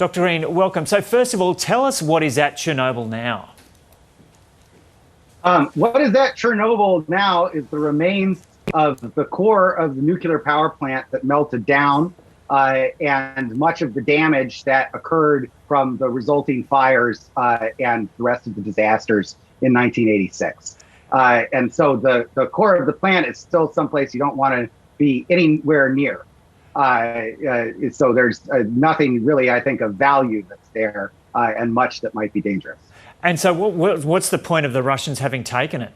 Dr. Green, welcome. So first of all, tell us what is at Chernobyl now? What is at Chernobyl now is the remains of the core of the nuclear power plant that melted down and much of the damage that occurred from the resulting fires and the rest of the disasters in 1986. And so the core of the plant is still someplace you don't want to be anywhere near. So there's nothing really, I think, of value that's there and much that might be dangerous. And so what's the point of the Russians having taken it?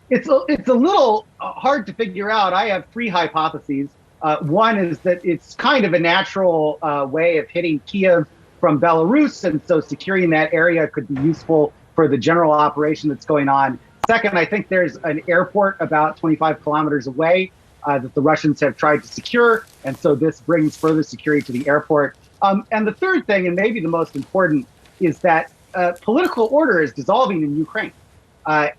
It's a little hard to figure out. I have three hypotheses. One is that it's kind of a natural way of hitting Kiev from Belarus, and so securing that area could be useful for the general operation that's going on. Second, I think there's an airport about 25 kilometers away that the Russians have tried to secure, and so this brings further security to the airport. And the third thing, and maybe the most important, is that political order is dissolving in Ukraine.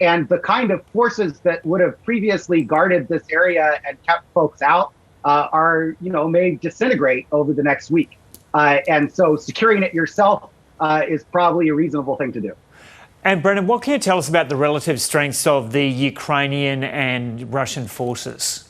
And the kind of forces that would have previously guarded this area and kept folks out may disintegrate over the next week. And so securing it yourself is probably a reasonable thing to do. And Brendan, what can you tell us about the relative strengths of the Ukrainian and Russian forces?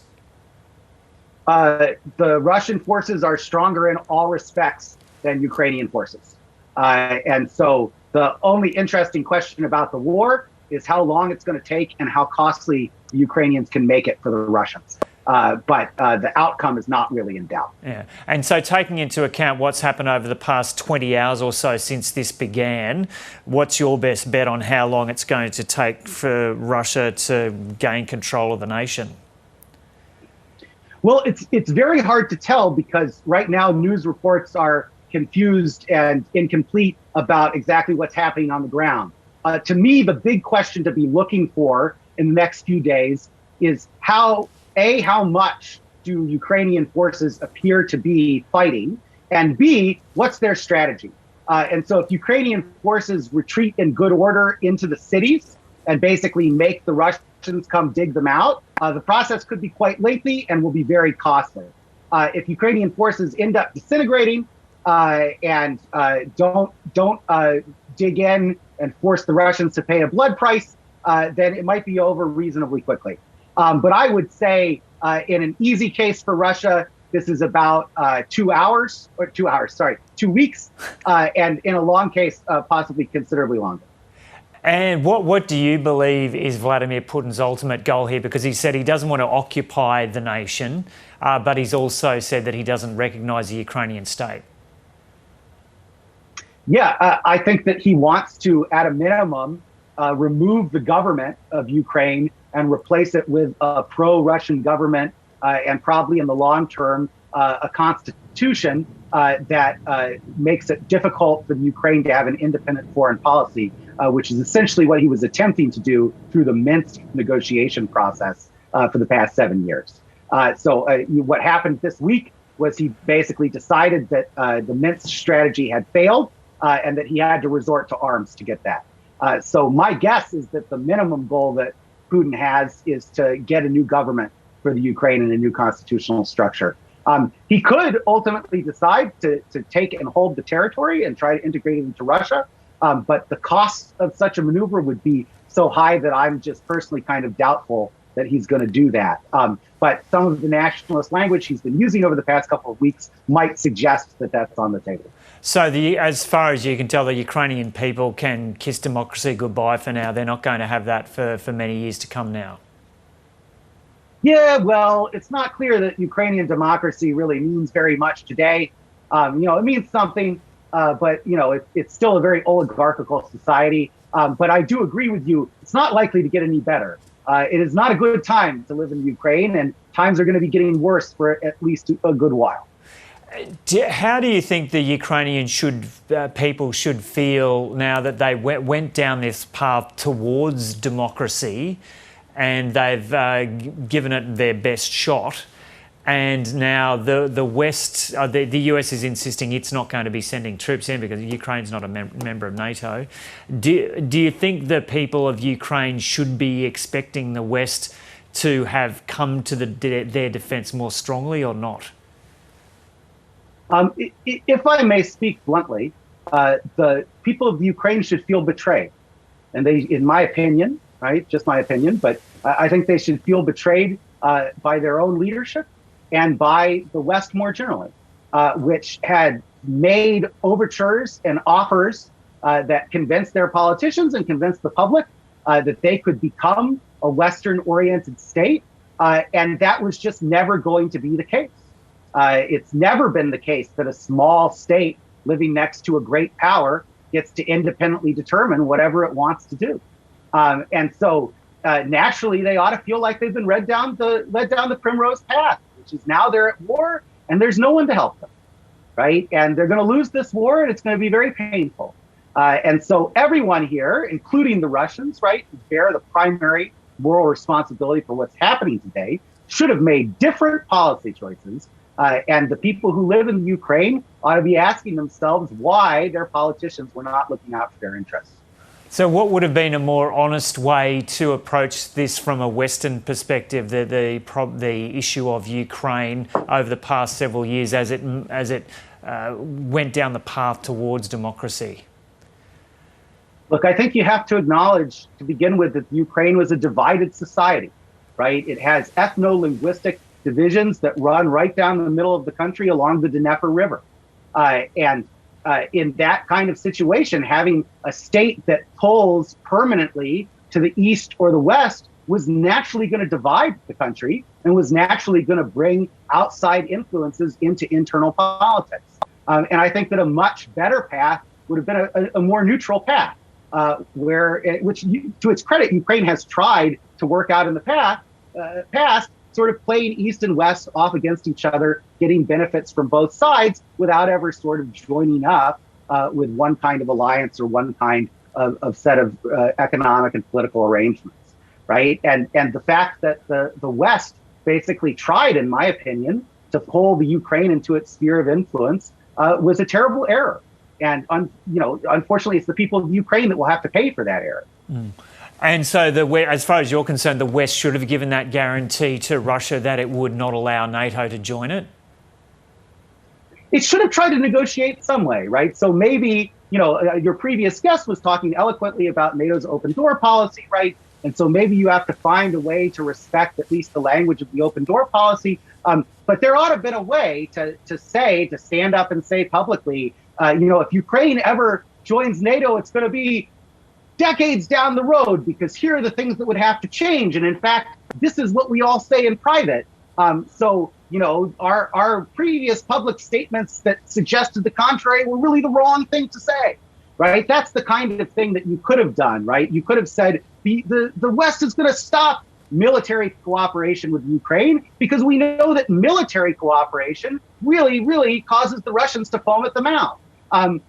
The Russian forces are stronger in all respects than Ukrainian forces. And so the only interesting question about the war is how long it's going to take and how costly the Ukrainians can make it for the Russians. But the outcome is not really in doubt. Yeah. And so taking into account what's happened over the past 20 hours or so since this began, what's your best bet on how long it's going to take for Russia to gain control of the nation? Well, it's very hard to tell because right now news reports are confused and incomplete about exactly what's happening on the ground. To me, the big question to be looking for in the next few days is how much do Ukrainian forces appear to be fighting, and B, what's their strategy? And so if Ukrainian forces retreat in good order into the cities and basically make the Russians come dig them out, the process could be quite lengthy and will be very costly. If Ukrainian forces end up disintegrating and don't dig in and force the Russians to pay a blood price, then it might be over reasonably quickly. But I would say in an easy case for Russia, this is about 2 weeks, and in a long case, possibly considerably longer. And what do you believe is Vladimir Putin's ultimate goal here? Because he said he doesn't want to occupy the nation, but he's also said that he doesn't recognise the Ukrainian state. Yeah, I think that he wants to, at a minimum, remove the government of Ukraine and replace it with a pro-Russian government and probably in the long term, a constitution that makes it difficult for Ukraine to have an independent foreign policy, which is essentially what he was attempting to do through the Minsk negotiation process for the past 7 years. So what happened this week was he basically decided that the Minsk strategy had failed and that he had to resort to arms to get that. So my guess is that the minimum goal that Putin has is to get a new government for the Ukraine and a new constitutional structure. He could ultimately decide to take and hold the territory and try to integrate it into Russia. But the cost of such a maneuver would be so high that I'm just personally kind of doubtful that he's going to do that. But some of the nationalist language he's been using over the past couple of weeks might suggest that that's on the table. So as far as you can tell, the Ukrainian people can kiss democracy goodbye for now. They're not going to have that for many years to come now. Yeah, well, it's not clear that Ukrainian democracy really means very much today. It means something, but it's still a very oligarchical society. But I do agree with you. It's not likely to get any better. It is not a good time to live in Ukraine, and times are going to be getting worse for at least a good while. How do you think the Ukrainian people should feel now that they went down this path towards democracy and they've given it their best shot, and now the West, the US is insisting it's not going to be sending troops in because Ukraine's not a member of NATO. Do you think the people of Ukraine should be expecting the West to have come to their defence more strongly or not? If I may speak bluntly, the people of Ukraine should feel betrayed. And they, in my opinion, right, just my opinion, but I think they should feel betrayed by their own leadership and by the West more generally, which had made overtures and offers that convinced their politicians and convinced the public that they could become a Western-oriented state. And that was just never going to be the case. It's never been the case that a small state living next to a great power gets to independently determine whatever it wants to do. And so naturally, they ought to feel like they've been led down the primrose path, which is now they're at war and there's no one to help them, right? And they're going to lose this war and it's going to be very painful. And so everyone here, including the Russians, right, who bear the primary moral responsibility for what's happening today, should have made different policy choices. And the people who live in Ukraine ought to be asking themselves why their politicians were not looking out for their interests. So what would have been a more honest way to approach this from a Western perspective, the issue of Ukraine over the past several years as it went down the path towards democracy? Look, I think you have to acknowledge, to begin with, that Ukraine was a divided society, right? It has ethno-linguistic divisions that run right down the middle of the country along the Dnieper River. And in that kind of situation, having a state that pulls permanently to the east or the west was naturally going to divide the country and was naturally going to bring outside influences into internal politics. And I think that a much better path would have been a more neutral path, which, to its credit, Ukraine has tried to work out in the past, sort of playing east and west off against each other, getting benefits from both sides without ever sort of joining up with one kind of alliance or one kind of set of economic and political arrangements, right? And the fact that the West basically tried, in my opinion, to pull the Ukraine into its sphere of influence was a terrible error. And unfortunately, it's the people of Ukraine that will have to pay for that error. Mm. And so, as far as you're concerned, the West should have given that guarantee to Russia that it would not allow NATO to join it? It should have tried to negotiate some way, right? So maybe, your previous guest was talking eloquently about NATO's open door policy, right? And so maybe you have to find a way to respect at least the language of the open door policy. But there ought to have been a way to stand up and say publicly, if Ukraine ever joins NATO, it's going to be decades down the road, because here are the things that would have to change. And in fact, this is what we all say in private. So our previous public statements that suggested the contrary were really the wrong thing to say, right? That's the kind of thing that you could have done, right? You could have said the West is going to stop military cooperation with Ukraine because we know that military cooperation really, really causes the Russians to foam at the mouth.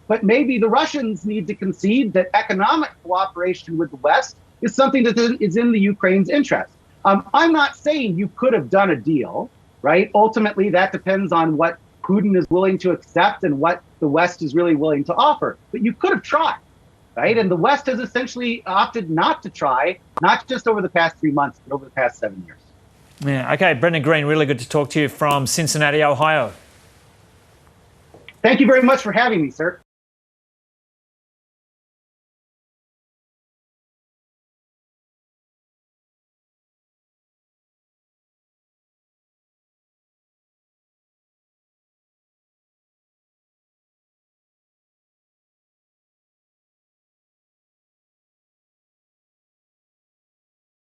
But maybe the Russians need to concede that economic cooperation with the West is something that is in the Ukraine's interest. I'm not saying you could have done a deal, right? Ultimately, that depends on what Putin is willing to accept and what the West is really willing to offer. But you could have tried, right? And the West has essentially opted not to try, not just over the past 3 months, but over the past 7 years. Yeah. Okay, Brendan Green, really good to talk to you from Cincinnati, Ohio. Thank you very much for having me, sir.